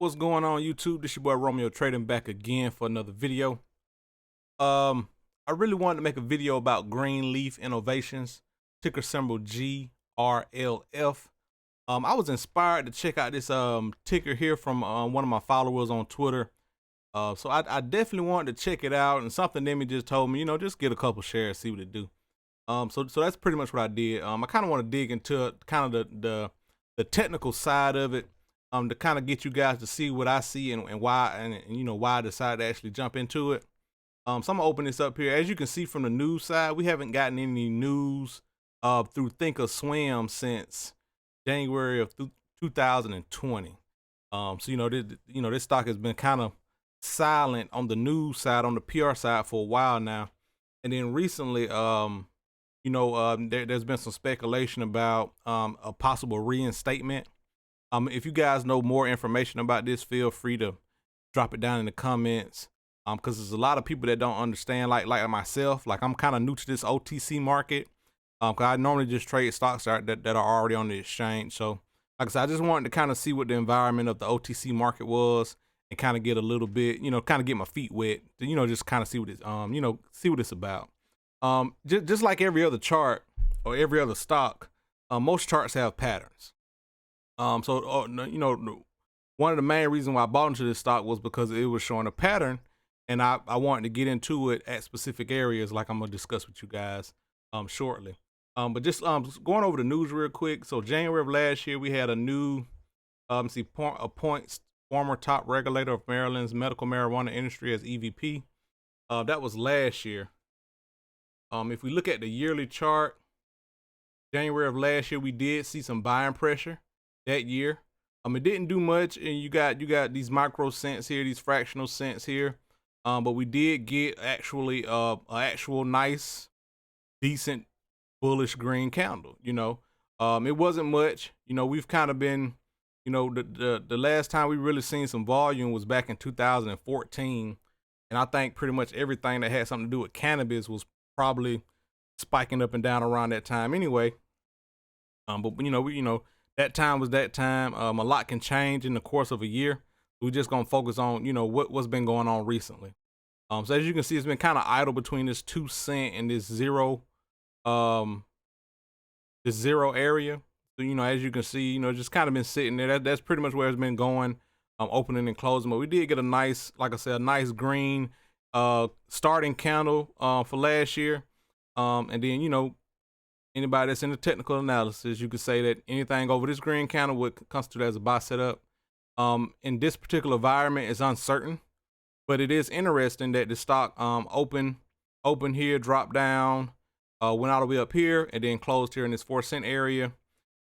What's going on, YouTube? This your boy Romeo Trading back again for another video. I really wanted to make a video about Greenleaf Innovations, ticker symbol GRLF. I was inspired to check out this ticker here from one of my followers on Twitter. So I definitely wanted to check it out, and something in me just told me, just get a couple shares, see what it do. So that's pretty much what I did. I kind of want to dig into kind of the technical side of it. To kind of get you guys to see what I see and why, and why I decided to actually jump into it. So I'm gonna open this up here. As you can see from the news side, we haven't gotten any news through Thinkorswim since January of 2020. So this stock has been kind of silent on the news side, on the PR side for a while now, and then recently, there's been some speculation about a possible reinstatement. If you guys know more information about this, feel free to drop it down in the comments. Because there's a lot of people that don't understand, like myself. Like, I'm kind of new to this OTC market. Cause I normally just trade stocks that are already on the exchange. So, like I said, I just wanted to kind of see what the environment of the OTC market was, and kind of get a little bit, kind of get my feet wet. To, just kind of see what it's, see what it's about. Just like every other chart or every other stock, most charts have patterns. One of the main reasons why I bought into this stock was because it was showing a pattern, and I wanted to get into it at specific areas, like I'm gonna discuss with you guys shortly. But just going over the news real quick. So January of last year, we had a new appoints former top regulator of Maryland's medical marijuana industry as EVP. That was last year. If we look at the yearly chart, January of last year, we did see some buying pressure that year. It didn't do much, and you got these micro cents here, these fractional cents here. But we did get actually an actual nice, decent, bullish green candle. It wasn't much. We've kind of been, the last time we really seen some volume was back in 2014, and I think pretty much everything that had something to do with cannabis was probably spiking up and down around that time anyway. But that time was that time. A lot can change in the course of a year. We're just gonna focus on what's been going on recently. So as you can see, it's been kind of idle between this 2 cent and this zero area. So as you can see, just kind of been sitting there. That's pretty much where it's been going, opening and closing. But we did get a nice, like I said, a nice green starting candle for last year. And then anybody that's in the technical analysis, you could say that anything over this green candle would constitute as a buy setup. In this particular environment, it's uncertain, but it is interesting that the stock open here, dropped down, went all the way up here, and then closed here in this 4 cent area.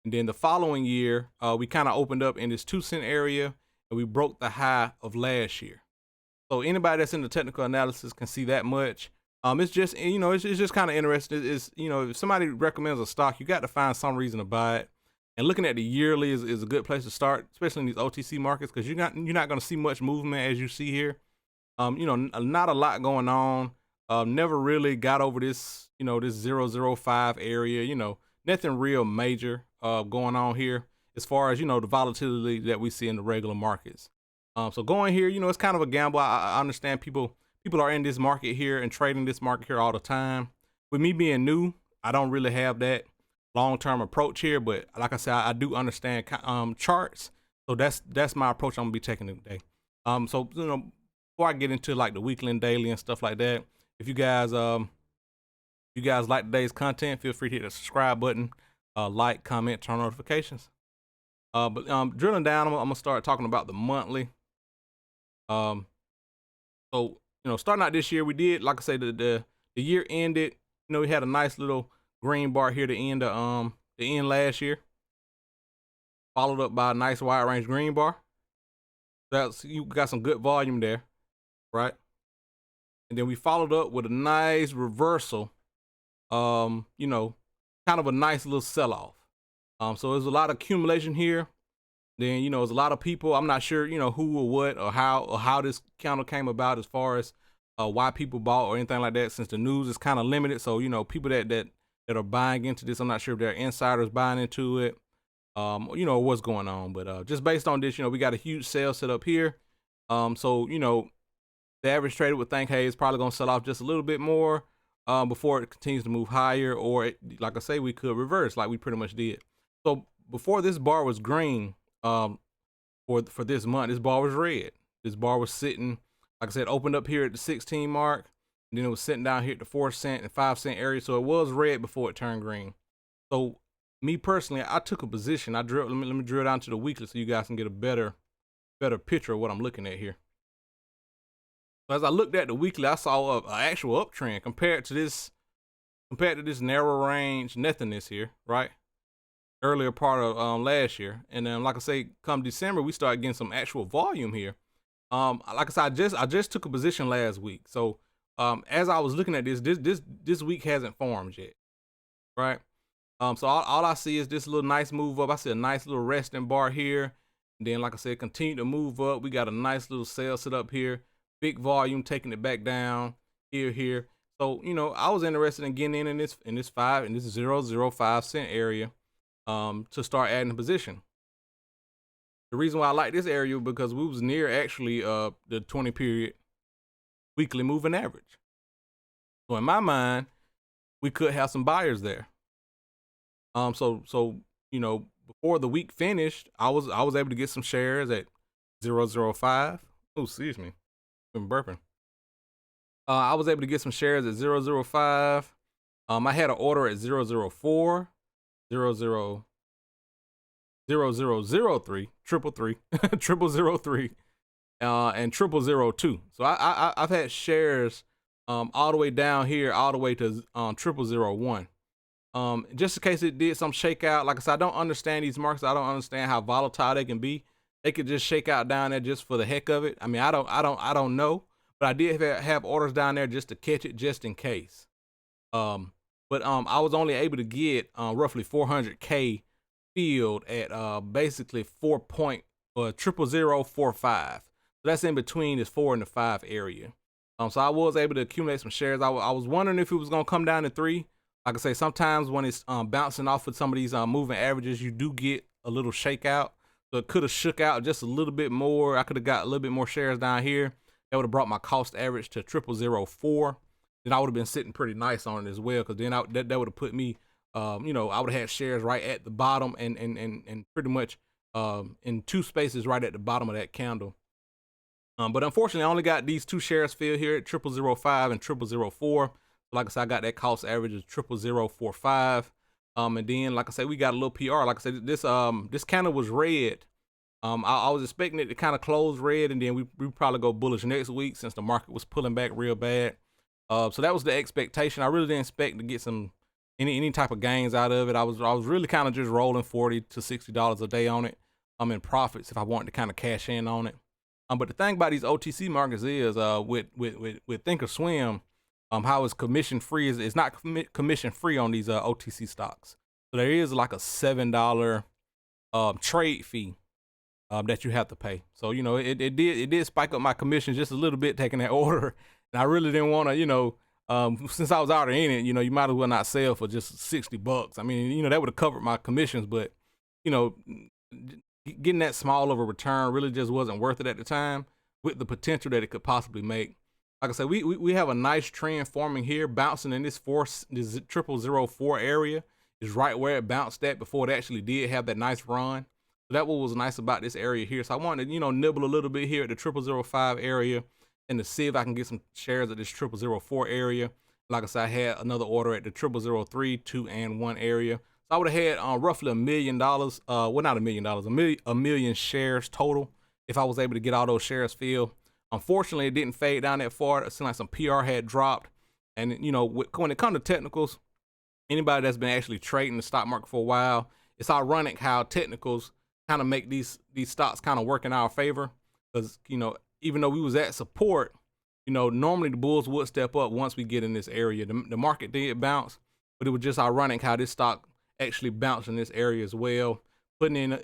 And then the following year, we kind of opened up in this 2 cent area, and we broke the high of last year. So anybody that's in the technical analysis can see that much. It's just, it's just kind of interesting. If somebody recommends a stock, you got to find some reason to buy it. And looking at the yearly is a good place to start, especially in these OTC markets, because you're not going to see much movement as you see here. Not a lot going on. Never really got over this, this 005 area. Nothing real major going on here as far as the volatility that we see in the regular markets. So going here, it's kind of a gamble. I understand people are in this market here and trading this market here all the time. With me being new, I don't really have that long-term approach here, but like I said, I do understand charts. So that's my approach I'm gonna be taking today. So before I get into like the weekly and daily and stuff like that, if you guys like today's content, feel free to hit the subscribe button, like, comment, turn on notifications. But drilling down, I'm gonna start talking about the monthly. So starting out this year, we did, like I said, the year ended. We had a nice little green bar here to end last year, followed up by a nice wide range green bar. You got some good volume there, right? And then we followed up with a nice reversal. Kind of a nice little sell-off. So there's a lot of accumulation here. Then there's a lot of people. I'm not sure who or what or how this candle came about as far as why people bought or anything like that, since the news is kind of limited. So people that are buying into this, I'm not sure if they're insiders buying into it. you know, what's going on. But just based on this, you know, we got a huge sale set up here. So, you know, the average trader would think, hey, it's probably going to sell off just a little bit more before it continues to move higher, or like I say, we could reverse like we pretty much did. So before this bar was green, for this month, this bar was red. This bar was sitting, like I said, opened up here at the 16 mark, and then it was sitting down here at the 4 cent and 5 cent area. So it was red before it turned green. So me personally, I took a position. Let me drill down to the weekly so you guys can get a better picture of what I'm looking at here. So as I looked at the weekly, I saw an actual uptrend compared to this narrow range nothingness here, right? Earlier part of last year, and then like I say, come December, we started getting some actual volume here. Like I said, I just took a position last week. So as I was looking at this week hasn't formed yet, right? So all I see is this little nice move up. I see a nice little resting bar here. And then, like I said, continue to move up. We got a nice little sale set up here. Big volume, taking it back down here. So, you know, I was interested in getting in this 0.005 cent area to start adding a position. The reason why I like this area because we was near actually the 20 period weekly moving average. So in my mind, we could have some buyers there. So you know, before the week finished, I was able to get some shares at 0.005. Oh, excuse me, I'm burping. I was able to get some shares at 0.005. I had an order at 0.004, 0.003, 0.003, and 0.002. So I've had shares all the way down here, all the way to 0.001. Just in case it did some shakeout. Like I said, I don't understand these markets. I don't understand how volatile they can be. They could just shake out down there just for the heck of it. I mean, I don't know, but I did have orders down there just to catch it, just in case. But I was only able to get roughly 400K filled at basically 0.0045. So that's in between this 4 and the 5 area. So I was able to accumulate some shares. I was wondering if it was gonna come down to 3. Like I say, sometimes when it's bouncing off with some of these moving averages, you do get a little shakeout. So it could have shook out just a little bit more. I could have got a little bit more shares down here. That would have brought my cost average to 0.004. Then I would have been sitting pretty nice on it as well, because then that would have put me, you know, I would have had shares right at the bottom and pretty much in 2 spaces right at the bottom of that candle. But unfortunately, I only got these 2 shares filled here at 0.005 and 0.004. Like I said, I got that cost average of 0.0045. And then, like I said, we got a little PR. Like I said, this candle was red. I was expecting it to kind of close red, and then we probably go bullish next week since the market was pulling back real bad. So that was the expectation. I really didn't expect to get any type of gains out of it. I was really kind of just rolling $40 to $60 a day on it. I'm in profits if I wanted to kind of cash in on it. But the thing about these OTC markets is with Thinkorswim, how it's commission free is it's not commission free on these OTC stocks. So there is like a $7 trade fee that you have to pay. So, you know, it did spike up my commission just a little bit taking that order. And I really didn't want to, you know, since I was already in it, you know, you might as well not sell for just $60. I mean, you know, that would have covered my commissions, but, you know, getting that small of a return really just wasn't worth it at the time with the potential that it could possibly make. Like I said, we have a nice trend forming here, bouncing in this 0.004 area is right where it bounced at before it actually did have that nice run. So that what was nice about this area here. So I wanted to, you know, nibble a little bit here at the 0.005 area and to see if I can get some shares at this 0.004 area. Like I said, I had another order at the 0.003, 2, and 1 area. So I would have had roughly $1 million. Well, not $1 million, a million shares total if I was able to get all those shares filled. Unfortunately, it didn't fade down that far. It seemed like some PR had dropped. And, you know, when it comes to technicals, anybody that's been actually trading the stock market for a while, it's ironic how technicals kind of make these stocks kind of work in our favor. Because, you know, even though we was at support, you know, normally the bulls would step up once we get in this area. The market did bounce, but it was just ironic how this stock actually bounced in this area as well. Putting in,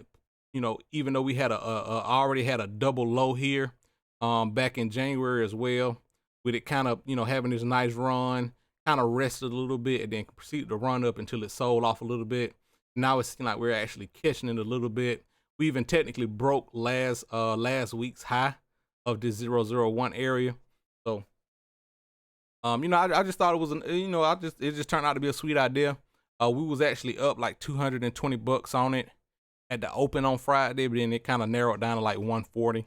you know, even though we had already had a double low here back in January as well, with it kind of, you know, having this nice run, kind of rested a little bit and then proceeded to run up until it sold off a little bit. Now it seems like we're actually catching it a little bit. We even technically broke last week's high of this 001 area. So, you know, I just thought it was it just turned out to be a sweet idea. We was actually up like 220 bucks on it at the open on Friday, but then it kind of narrowed down to like 140.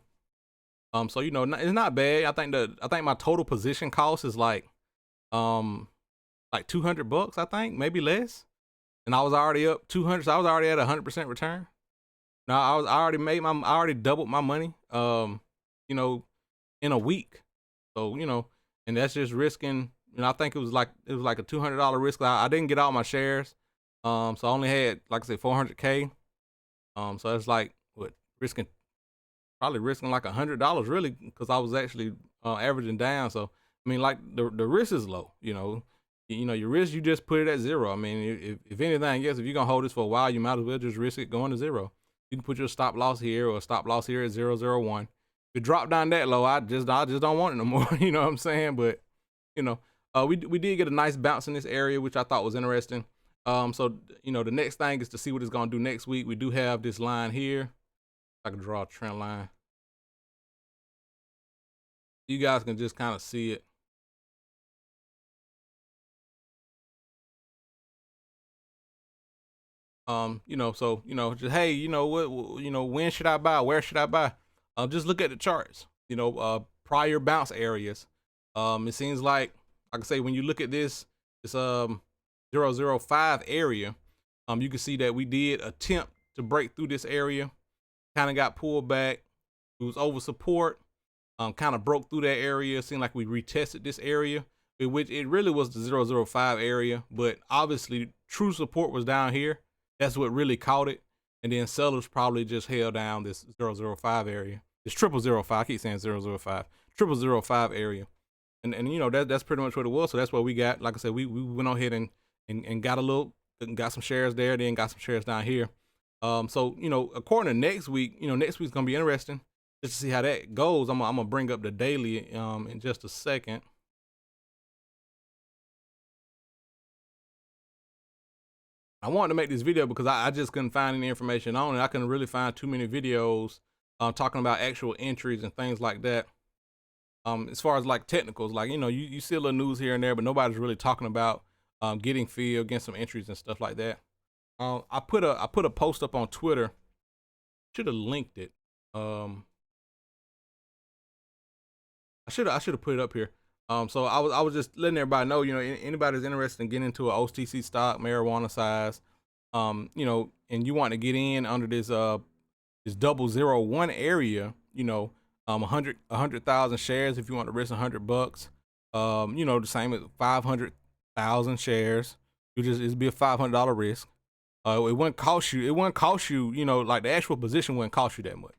So you know, it's not bad. I think my total position cost is like 200 bucks, I think, maybe less. And I was already up 200, so I was already at 100% return. Now I already doubled my money, you know, in a week. So, you know, and that's just risking, you know, I think it was like a $200 risk. I didn't get all my shares. So I only had, like I said, 400K. So it's like probably risking like $100 really, because I was actually averaging down. So I mean, like the risk is low, you know. Your risk, you just put it at zero. I mean, if anything, yes, if you're gonna hold this for a while, you might as well just risk it going to zero. You can put your stop loss here or stop loss here at 001. If it drop down that low, I just don't want it no more. You know what I'm saying? But you know, we did get a nice bounce in this area, which I thought was interesting. So you know, the next thing is to see what it's gonna do next week. We do have this line here. I can draw a trend line. You guys can just kind of see it. You know, so, you know, just, hey, you know, when should I buy? Where should I buy? Just look at the charts, you know, prior bounce areas. It seems like I say, when you look at this 005 area, you can see that we did attempt to break through this area, kind of got pulled back. It was over support, kind of broke through that area. It seemed like we retested this area, which it really was the 005 area, but obviously true support was down here. That's what really caught it. And then sellers probably just held down this 005 area. It's 0005. I keep saying 005. 0005 area. And you know, that's pretty much what it was. So that's what we got. Like I said, we went on ahead and got some shares there, then got some shares down here. So, you know, according to next week, you know, next week's gonna be interesting just to see how that goes. I'm gonna bring up the daily in just a second. I wanted to make this video because I just couldn't find any information on it. I couldn't really find too many videos talking about actual entries and things like that. As far as like technicals, like, you know, you see a little news here and there, but nobody's really talking about getting filled, getting some entries and stuff like that. I put a post up on Twitter. Should have linked it. I should have put it up here. So I was just letting everybody know, you know, anybody's interested in getting into an OTC stock, marijuana size, you know, and you want to get in under this 001 area, you know, 100,000 shares if you want to risk 100 bucks. You know, the same as 500,000 shares. It'd be a $500 risk. It wouldn't cost you, you know, like the actual position wouldn't cost you that much.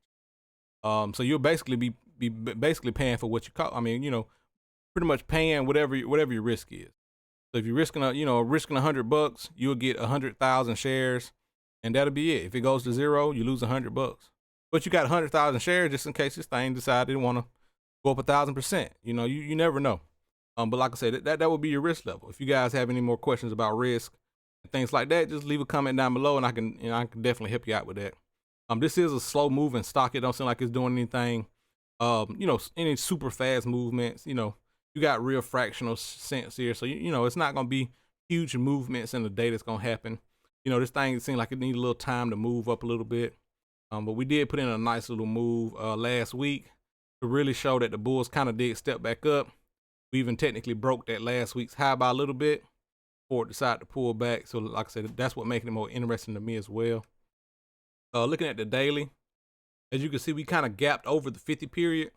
So you'll basically be basically paying for what you call. I mean, you know, pretty much paying whatever your risk is. So if you're risking risking 100 bucks, you'll get 100,000 shares, and that'll be it. If it goes to zero, you lose 100 bucks. But you got 100,000 shares just in case this thing decided to want to go up 1,000%. You know, you never know. But like I said, that would be your risk level. If you guys have any more questions about risk and things like that, just leave a comment down below, and I can definitely help you out with that. This is a slow moving stock. It don't seem like it's doing anything. You know, any super fast movements. You know, you got real fractional cents here, so you know it's not gonna be huge movements in the day that's gonna happen. You know, this thing seems like it needs a little time to move up a little bit. But we did put in a nice little move last week to really show that the bulls kind of did step back up. We even technically broke that last week's high by a little bit before it decided to pull back. So like I said, that's what making it more interesting to me as well. Looking at the daily, as you can see, we kind of gapped over the 50 period,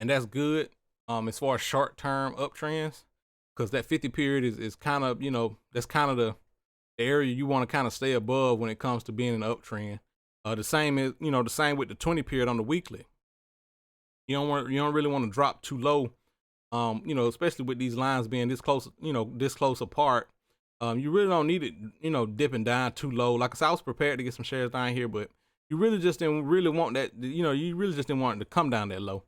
and that's good as far as short-term uptrends, because that 50 period is kind of, you know, that's kind of the area you want to kind of stay above when it comes to being an uptrend. The same with the 20 period on the weekly. You don't really want to drop too low. You know, especially with these lines being this close, you know, this close apart. You really don't need it, you know, dipping down too low. Like I said, I was prepared to get some shares down here, but you really just didn't really want that, you know, you really just didn't want it to come down that low.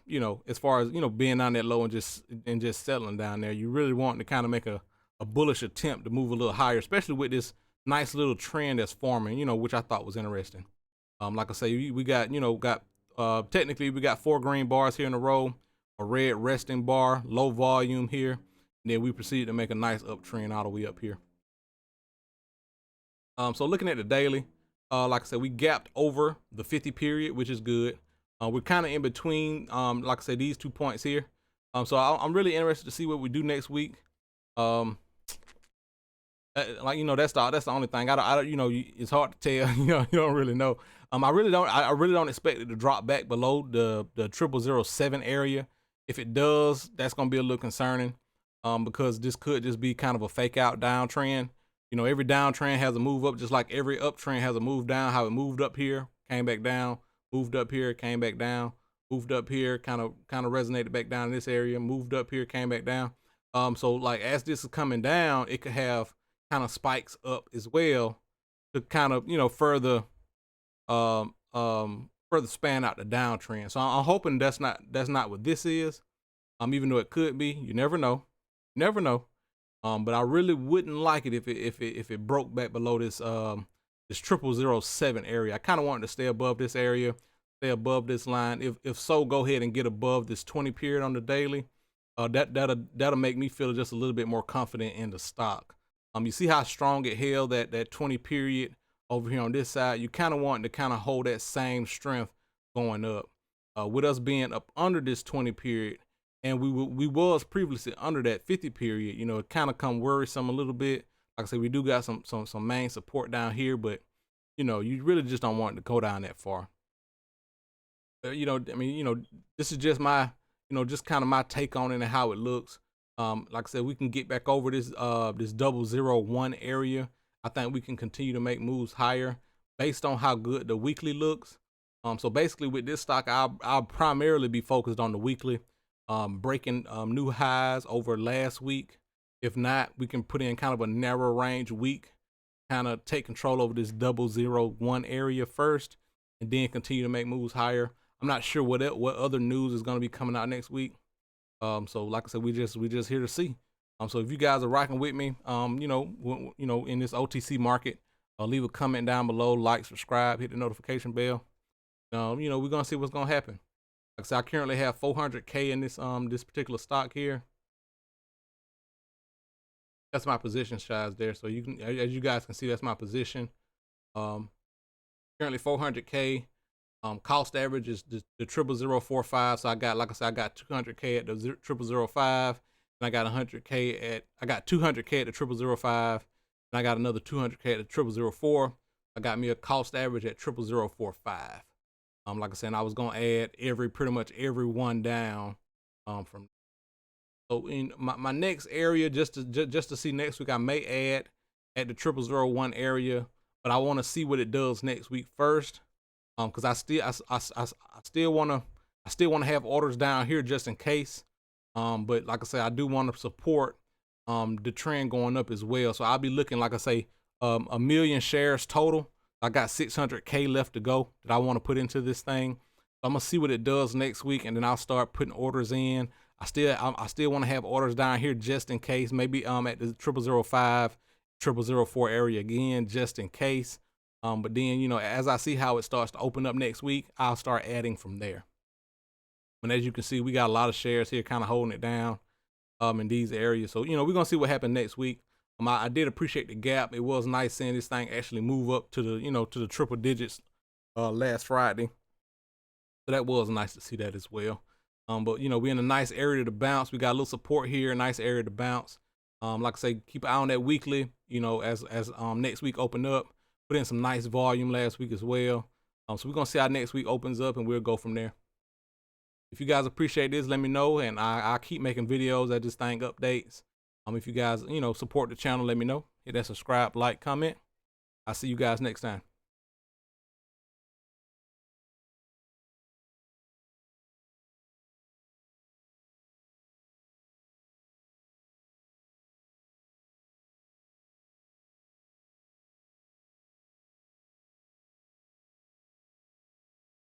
You know, as far as, you know, being down that low and just settling down there, you really want to kind of make a bullish attempt to move a little higher, especially with this nice little trend that's forming, you know, which I thought was interesting. Like I say, we got, you know, technically we got 4 green bars here in a row, a red resting bar, low volume here, and then we proceeded to make a nice uptrend all the way up here. So looking at the daily, like I said, we gapped over the 50 period, which is good. We're kind of in between, like I said, these 2 points here. So I'm really interested to see what we do next week. Like, you know, that's the only thing. I don't, you know, it's hard to tell. You know, you don't really know. I really don't expect it to drop back below the 0007 area. If it does, that's gonna be a little concerning, because this could just be kind of a fake out downtrend. You know, every downtrend has a move up, just like every uptrend has a move down. How it moved up here, came back down, moved up here, came back down, moved up here, kind of resonated back down in this area, moved up here, came back down. So like as this is coming down, it could have kind of spikes up as well to kind of, you know, further span out the downtrend. So I'm hoping that's not what this is. Even though it could be, you never know. But I really wouldn't like it if it broke back below this 0007 area. I kind of wanted to stay above this area, stay above this line. If so, go ahead and get above this 20 period on the daily. That'll make me feel just a little bit more confident in the stock. You see how strong it held that 20 period over here on this side. You kind of want to kind of hold that same strength going up. With us being up under this 20 period, and we was previously under that 50 period, you know, it kind of come worrisome a little bit. Like I said, we do got some main support down here, but you know, you really just don't want it to go down that far. You know, I mean, you know, this is just my, you know, just kind of my take on it and how it looks. Like I said, we can get back over this 001 area. I think we can continue to make moves higher based on how good the weekly looks. So basically with this stock, I'll primarily be focused on the weekly, breaking new highs over last week. If not, we can put in kind of a narrow range week, kind of take control over this 001 area first, and then continue to make moves higher. I'm not sure what other news is going to be coming out next week. So like I said, we just here to see. So if you guys are rocking with me, you know, in this OTC market, leave a comment down below, like, subscribe, hit the notification bell. You know, we're gonna see what's gonna happen. Like I said, I currently have 400K in this this particular stock here. That's my position size there. So you can, as you guys can see, that's my position. Currently 400K. Cost average is the 00045. So I got, like I said, I got 200K at the 0005, and I got 200K at the 0005, and I got another 200K at the 0004. I got me a cost average at 00045. Like I said, I was gonna add pretty much every one down from. So in my next area, just to see next week, I may add at the 0001 area, but I want to see what it does next week first. Because I still want to have orders down here just in case. But like I say, I do want to support the trend going up as well. So I'll be looking, like I say, 1 million shares total. I got 600K left to go that I want to put into this thing. So I'm gonna see what it does next week, and then I'll start putting orders in. I still want to have orders down here just in case. Maybe at the 0005, 0004 area again, just in case. But then, you know, as I see how it starts to open up next week, I'll start adding from there. And as you can see, we got a lot of shares here kind of holding it down in these areas. So, you know, we're going to see what happens next week. I did appreciate the gap. It was nice seeing this thing actually move up to the, you know, to the triple digits last Friday. So that was nice to see that as well. But, you know, we're in a nice area to bounce. We got a little support here, nice area to bounce. Like I say, keep an eye on that weekly, you know, as next week open up. Put in some nice volume last week as well. So we're going to see how next week opens up, and we'll go from there. If you guys appreciate this, let me know, and I'll keep making videos as this thing updates. If you guys, you know, support the channel, let me know. Hit that subscribe, like, comment. I'll see you guys next time.